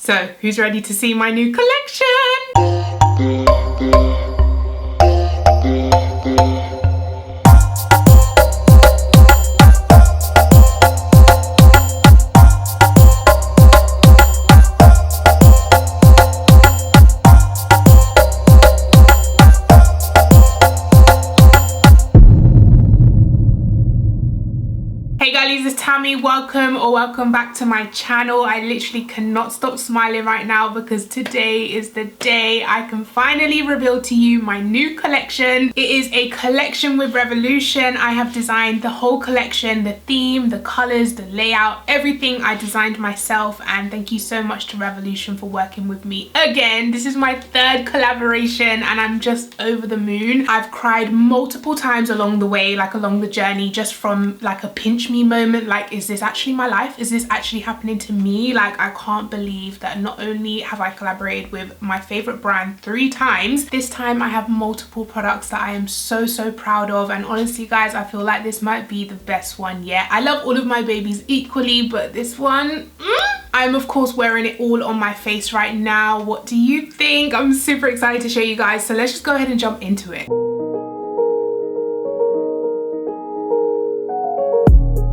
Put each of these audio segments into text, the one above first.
So who's ready to see my new collection? It's Tammy. Welcome back to my channel. I literally cannot stop smiling right now because today is the day I can finally reveal to you my new collection. It is a collection with Revolution. I have designed the whole collection, the theme, the colors, the layout, everything I designed myself, and thank you so much to Revolution for working with me again. This is my third collaboration and I'm just over the moon. I've cried multiple times along the way, like along the journey, just from like a pinch me moment. Like, is this actually my life? Is this actually happening to me? Like, I can't believe that not only have I collaborated with my favorite brand 3 times, this time I have multiple products that I am so proud of. And honestly guys, I feel like this might be the best one yet. I love all of my babies equally, but this one, I'm of course wearing it all on my face right now. What do you think? I'm super excited to show you guys, so let's just go ahead and jump into it.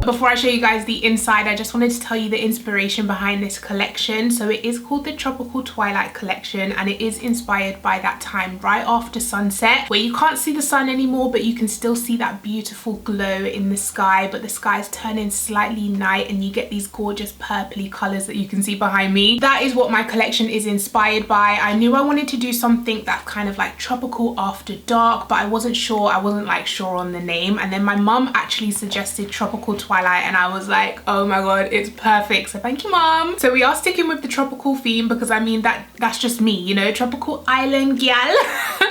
Before I show you guys the inside, I just wanted to tell you the inspiration behind this collection. So it is called the Tropical Twilight collection, and it is inspired by that time right after sunset where you can't see the sun anymore, but you can still see that beautiful glow in the sky, but the sky is turning slightly night and you get these gorgeous purpley colors that you can see behind me. That is what my collection is inspired by. I knew I wanted to do something that kind of like tropical after dark, but I wasn't sure on the name, and then my mum actually suggested Tropical Twilight and I was like, oh my god, it's perfect. So thank you, mom. So we are sticking with the tropical theme because I mean that's just me, you know, tropical island gal.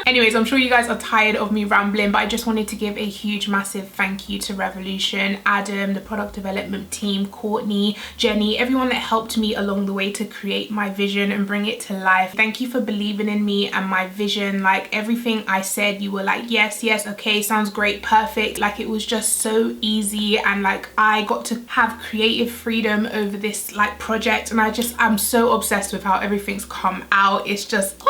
Anyways, I'm sure you guys are tired of me rambling, but I just wanted to give a huge massive thank you to Revolution, Adam, the product development team, Courtney, Jenny, everyone that helped me along the way to create my vision and bring it to life. Thank you for believing in me and my vision. Like, everything I said, you were like, yes, okay, sounds great, perfect. Like, it was just so easy, and like I got to have creative freedom over this like project, and I'm so obsessed with how everything's come out. It's just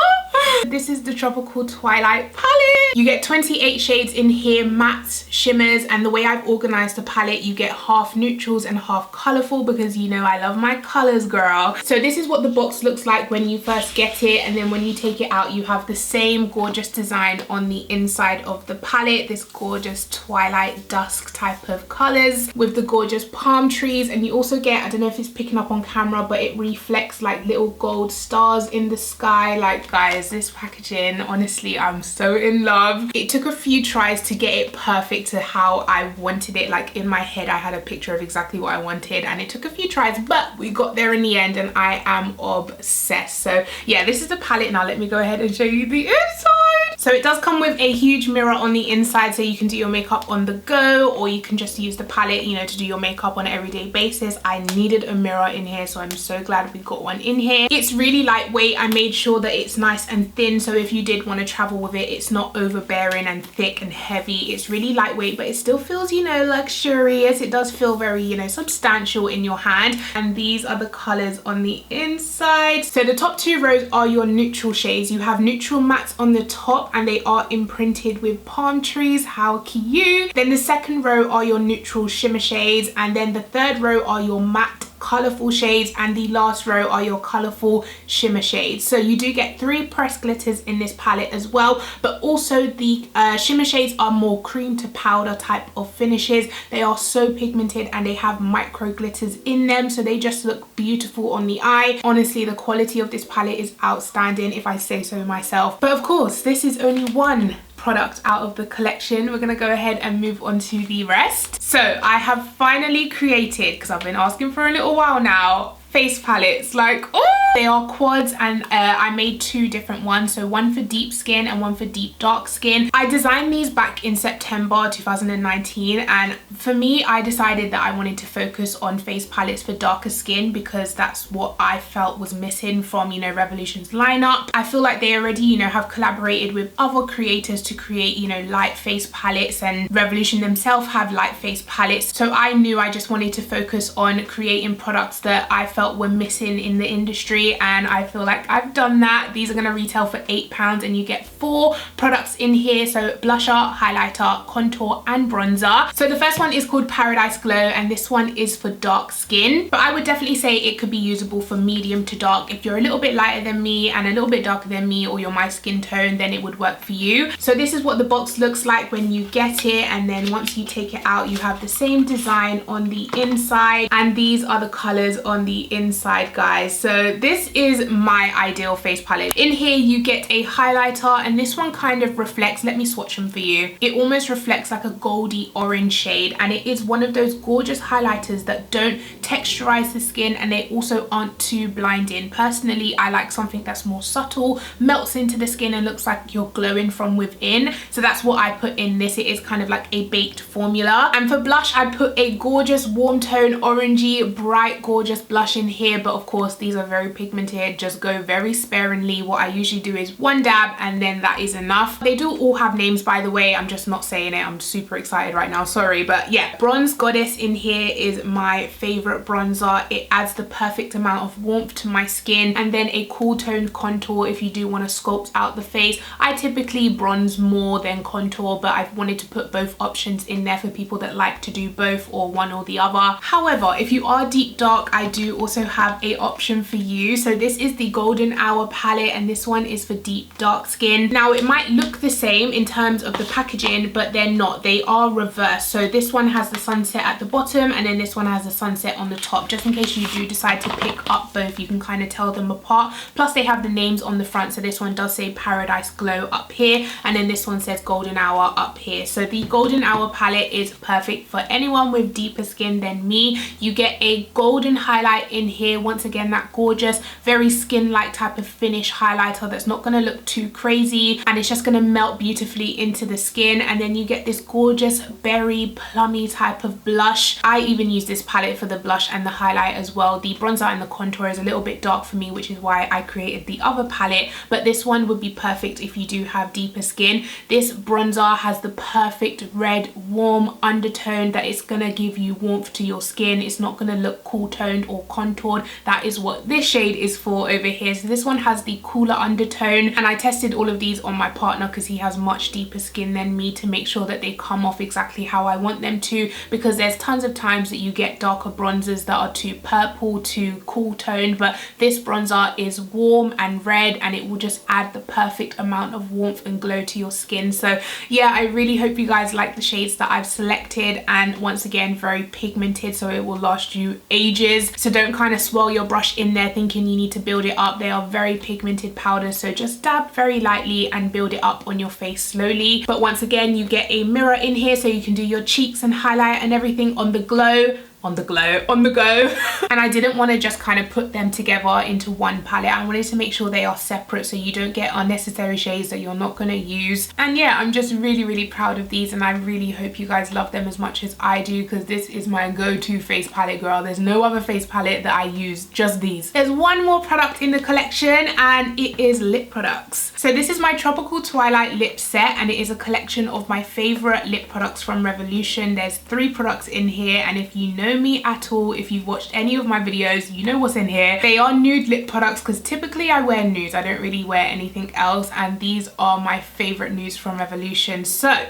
this is the Tropical Twilight palette. You get 28 shades in here, mattes, shimmers, and the way I've organized the palette, you get half neutrals and half colorful because you know I love my colors, girl. So this is what the box looks like when you first get it, and then when you take it out you have the same gorgeous design on the inside of the palette, this gorgeous twilight dusk type of colors with the gorgeous palm trees. And you also get, I don't know if it's picking up on camera, but it reflects like little gold stars in the sky. Like guys, this packaging, honestly, I'm so in love. It took a few tries to get it perfect to how I wanted it. Like in my head I had a picture of exactly what I wanted, and it took a few tries, but we got there in the end and I am obsessed. So yeah, this is the palette. Now let me go ahead and show you the inside. So it does come with a huge mirror on the inside, so you can do your makeup on the go, or you can just use the palette, you know, to do your makeup on an everyday basis. I needed a mirror in here, so I'm so glad we got one in here. It's really lightweight. I made sure that it's nice and thin, so if you did want to travel with it, it's not overbearing and thick and heavy. It's really lightweight, but it still feels, you know, luxurious. It does feel very, you know, substantial in your hand. And these are the colors on the inside. So the top 2 rows are your neutral shades. You have neutral mattes on the top and they are imprinted with palm trees. How cute. Then the second row are your neutral shimmer shades, and then the third row are your matte colorful shades, and the last row are your colorful shimmer shades. So you do get 3 pressed glitters in this palette as well, but also the shimmer shades are more cream to powder type of finishes. They are so pigmented and they have micro glitters in them, so they just look beautiful on the eye. Honestly, the quality of this palette is outstanding, if I say so myself. But of course, this is only one product out of the collection. We're gonna go ahead and move on to the rest. So I have finally created, because I've been asking for a little while now, face palettes. Like, oh, they are quads, and I made 2 different ones, so one for deep skin and one for deep dark skin. I designed these back in September 2019, and for me, I decided that I wanted to focus on face palettes for darker skin because that's what I felt was missing from, you know, Revolution's lineup. I feel like they already, you know, have collaborated with other creators to create, you know, light face palettes, and Revolution themselves have light face palettes, so I knew I just wanted to focus on creating products that I felt felt were missing in the industry, and I feel like I've done that. These are going to retail for £8 and you get 4 products in here. So blusher, highlighter, contour and bronzer. So the first one is called Paradise Glow, and this one is for dark skin, but I would definitely say it could be usable for medium to dark. If you're a little bit lighter than me and a little bit darker than me, or you're my skin tone, then it would work for you. So this is what the box looks like when you get it, and then once you take it out, you have the same design on the inside, and these are the colors on the inside, guys. So this is my ideal face palette. In here you get a highlighter, and this one kind of reflects, let me swatch them for you. It almost reflects like a goldy orange shade, and it is one of those gorgeous highlighters that don't texturize the skin, and they also aren't too blinding. Personally, I like something that's more subtle, melts into the skin and looks like you're glowing from within. So that's what I put in this. It is kind of like a baked formula. And for blush, I put a gorgeous warm tone orangey bright gorgeous blush in here, but of course these are very pigmented. Just go very sparingly. What I usually do is one dab and then that is enough. They do all have names, by the way. I'm just not saying it. I'm super excited right now, sorry. But yeah, Bronze Goddess in here is my favorite bronzer. It adds the perfect amount of warmth to my skin, and then a cool toned contour if you do want to sculpt out the face. I typically bronze more than contour, but I've wanted to put both options in there for people that like to do both or one or the other. However, if you are deep dark, I do also have a option for you. So this is the Golden Hour palette, and this one is for deep dark skin. Now it might look the same in terms of the packaging, but they're not. They are reversed. So this one has the sunset at the bottom, and then this one has the sunset on the top, just in case you do decide to pick up both. You can kind of tell them apart. Plus they have the names on the front. So this one does say Paradise Glow up here, and then this one says Golden Hour up here. So the Golden Hour palette is perfect for anyone with deeper skin than me. You get a golden highlight in here. Once again, that gorgeous, very skin-like type of finish highlighter that's not going to look too crazy, and it's just going to melt beautifully into the skin. And then you get this gorgeous berry plummy type of blush. I even use this palette for the blush and the highlight as well. The bronzer and the contour is a little bit dark for me, which is why I created the other palette, but this one would be perfect if you do have deeper skin. This bronzer has the perfect red warm undertone that is going to give you warmth to your skin. It's not going to look cool toned or contoured. That is what this shade is for over here. So this one has the cooler undertone, and I tested all of these on my partner because he has much deeper skin than me to make sure that they come off exactly how I want them to, because there's tons of times that you get darker bronzers that are too purple, too cool toned, but this bronzer is warm and red, and it will just add the perfect amount of warmth and glow to your skin. So yeah, I really hope you guys like the shades that I've selected, and once again, very pigmented, so it will last you ages. So don't kind of swirl your brush in there thinking you need to build it up. They are very pigmented powders, so just dab very lightly and build it up on your face slowly. But once again, you get a mirror in here so you can do your cheeks and highlight and everything on the go. And I didn't want to just kind of put them together into one palette. I wanted to make sure they are separate so you don't get unnecessary shades that you're not going to use. And yeah, I'm just really proud of these, and I really hope you guys love them as much as I do, because this is my go-to face palette, girl. There's no other face palette that I use, just these. There's one more product in the collection, and it is lip products. So this is my Tropical Twilight lip set, and it is a collection of my favorite lip products from Revolution. There's 3 products in here, and if you know me at all, if you've watched any of my videos, you know what's in here. They are nude lip products because typically I wear nudes. I don't really wear anything else, and these are my favorite nudes from Revolution. So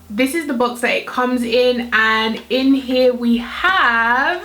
this is the box that it comes in, and in here we have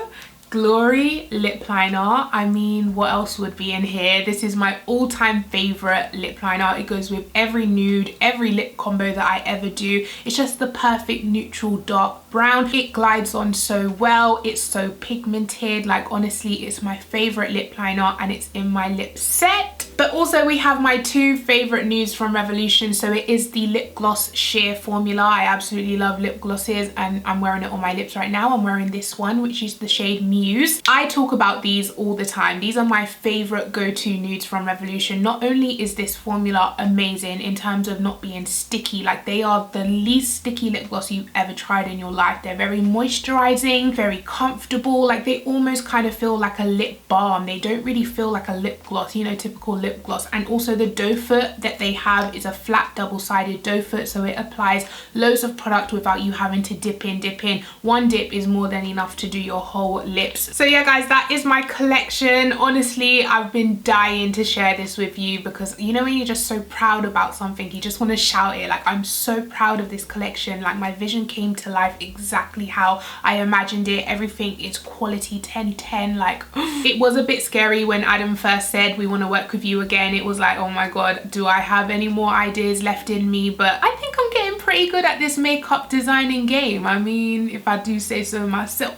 Glory lip liner. I mean, what else would be in here? This is my all-time favorite lip liner. It goes with every nude, every lip combo that I ever do. It's just the perfect neutral dark brown. It glides on so well. It's so pigmented. Like, honestly, it's my favorite lip liner, and it's in my lip set. But also we have my 2 favorite nudes from Revolution. So it is the lip gloss sheer formula. I absolutely love lip glosses, and I'm wearing it on my lips right now. I'm wearing this one, which is the shade Muse. I talk about these all the time. These are my favorite go-to nudes from Revolution. Not only is this formula amazing in terms of not being sticky, like they are the least sticky lip gloss you've ever tried in your life. They're very moisturizing, very comfortable. Like, they almost kind of feel like a lip balm. They don't really feel like a lip gloss, you know, typical lip lip gloss. And also the doe foot that they have is a flat double-sided doe foot, so it applies loads of product without you having to dip in. One dip is more than enough to do your whole lips. So yeah guys, that is my collection. Honestly, I've been dying to share this with you because you know when you're just so proud about something, you just want to shout it. Like, I'm so proud of this collection. Like, my vision came to life exactly how I imagined it. Everything is quality 10/10. Like, it was a bit scary when Adam first said we want to work with you again. It was like, oh my god, do I have any more ideas left in me? But I think I'm getting pretty good at this makeup designing game. I mean, if I do say so myself.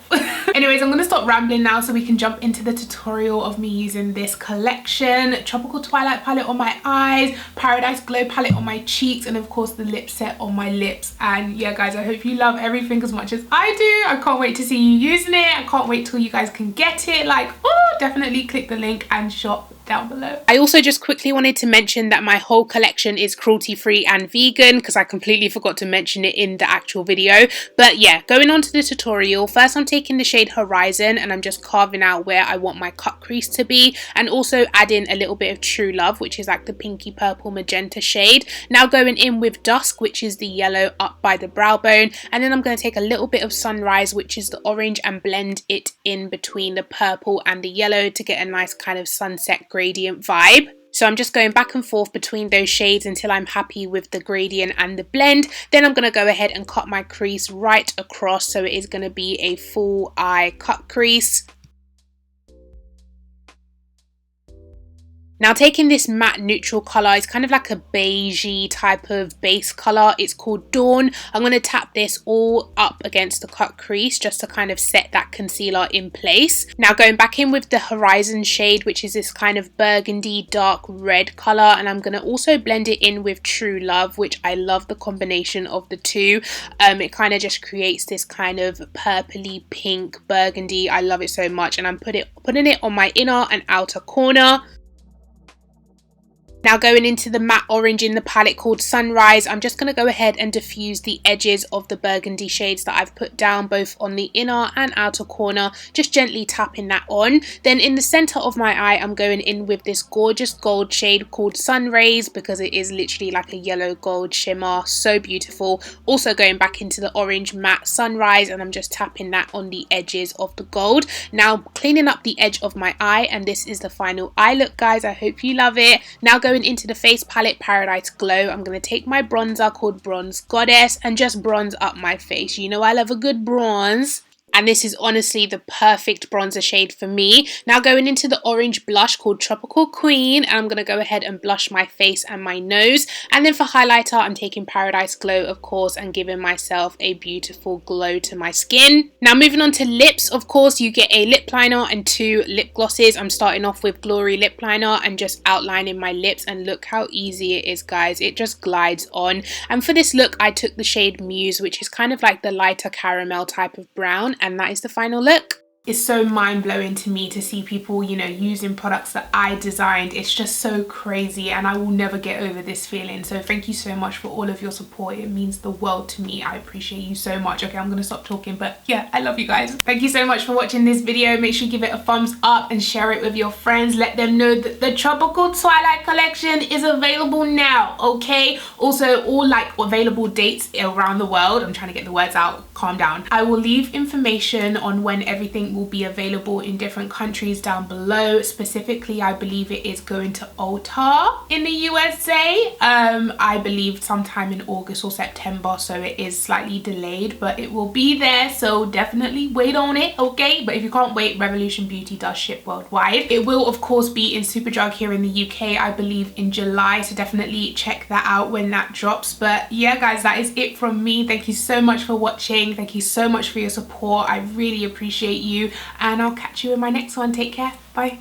Anyways, I'm gonna stop rambling now so we can jump into the tutorial of me using this collection. Tropical Twilight palette on my eyes, Paradise Glow palette on my cheeks, and of course the lip set on my lips. And yeah guys, I hope you love everything as much as I do. I can't wait to see you using it. I can't wait till you guys can get it. Like, oh, definitely click the link and shop down below. I also just quickly wanted to mention that my whole collection is cruelty free and vegan, because I completely forgot to mention it in the actual video. But yeah, going on to the tutorial, first I'm taking the shade Horizon and I'm just carving out where I want my cut crease to be, and also adding a little bit of True Love, which is like the pinky purple magenta shade. Now going in with Dusk, which is the yellow up by the brow bone, and then I'm going to take a little bit of Sunrise, which is the orange, and blend it in between the purple and the yellow to get a nice kind of sunset gradient vibe. So I'm just going back and forth between those shades until I'm happy with the gradient and the blend. Then I'm going to go ahead and cut my crease right across, so it is going to be a full eye cut crease. Now taking this matte neutral colour, it's kind of like a beigey type of base colour. It's called Dawn. I'm going to tap this all up against the cut crease just to kind of set that concealer in place. Now going back in with the Horizon shade, which is this kind of burgundy dark red colour, and I'm going to also blend it in with True Love, which I love the combination of the two. It kind of just creates this kind of purpley pink burgundy. I love it so much, and I'm putting it on my inner and outer corner. Now going into the matte orange in the palette called Sunrise, I'm just going to go ahead and diffuse the edges of the burgundy shades that I've put down both on the inner and outer corner, just gently tapping that on. Then in the center of my eye, I'm going in with this gorgeous gold shade called Sun Rays, because it is literally like a yellow gold shimmer, so beautiful. Also going back into the orange matte Sunrise, and I'm just tapping that on the edges of the gold. Now cleaning up the edge of my eye, and this is the final eye look guys. I hope you love it. Now going into the face palette Paradise Glow, I'm going to take my bronzer called Bronze Goddess and just bronze up my face. You know I love a good bronze. And this is honestly the perfect bronzer shade for me. Now going into the orange blush called Tropical Queen, and I'm going to go ahead and blush my face and my nose. And then for highlighter, I'm taking Paradise Glow, of course, and giving myself a beautiful glow to my skin. Now moving on to lips, of course, you get a lip liner and 2 lip glosses. I'm starting off with Glory Lip Liner and just outlining my lips, and look how easy it is, guys. It just glides on. And for this look, I took the shade Muse, which is kind of like the lighter caramel type of brown, and that is the final look. It's so mind-blowing to me to see people, you know, using products that I designed. It's just so crazy, and I will never get over this feeling. So thank you so much for all of your support. It means the world to me. I appreciate you so much. Okay, I'm gonna stop talking, but yeah, I love you guys. Thank you so much for watching this video. Make sure you give it a thumbs up and share it with your friends. Let them know that the Tropical Twilight collection is available now, okay? Also, all like available dates around the world. I'm trying to get the words out. Calm down. I will leave information on when everything will be available in different countries down below. Specifically, I believe it is going to Ulta in the USA. I believe sometime in August or September, so it is slightly delayed, but it will be there, so definitely wait on it, okay? But if you can't wait, Revolution Beauty does ship worldwide. It will of course be in Superdrug here in the UK, I believe in July, so definitely check that out when that drops. But yeah guys, that is it from me. Thank you so much for watching. Thank you so much for your support. I really appreciate you, and I'll catch you in my next one. Take care. Bye.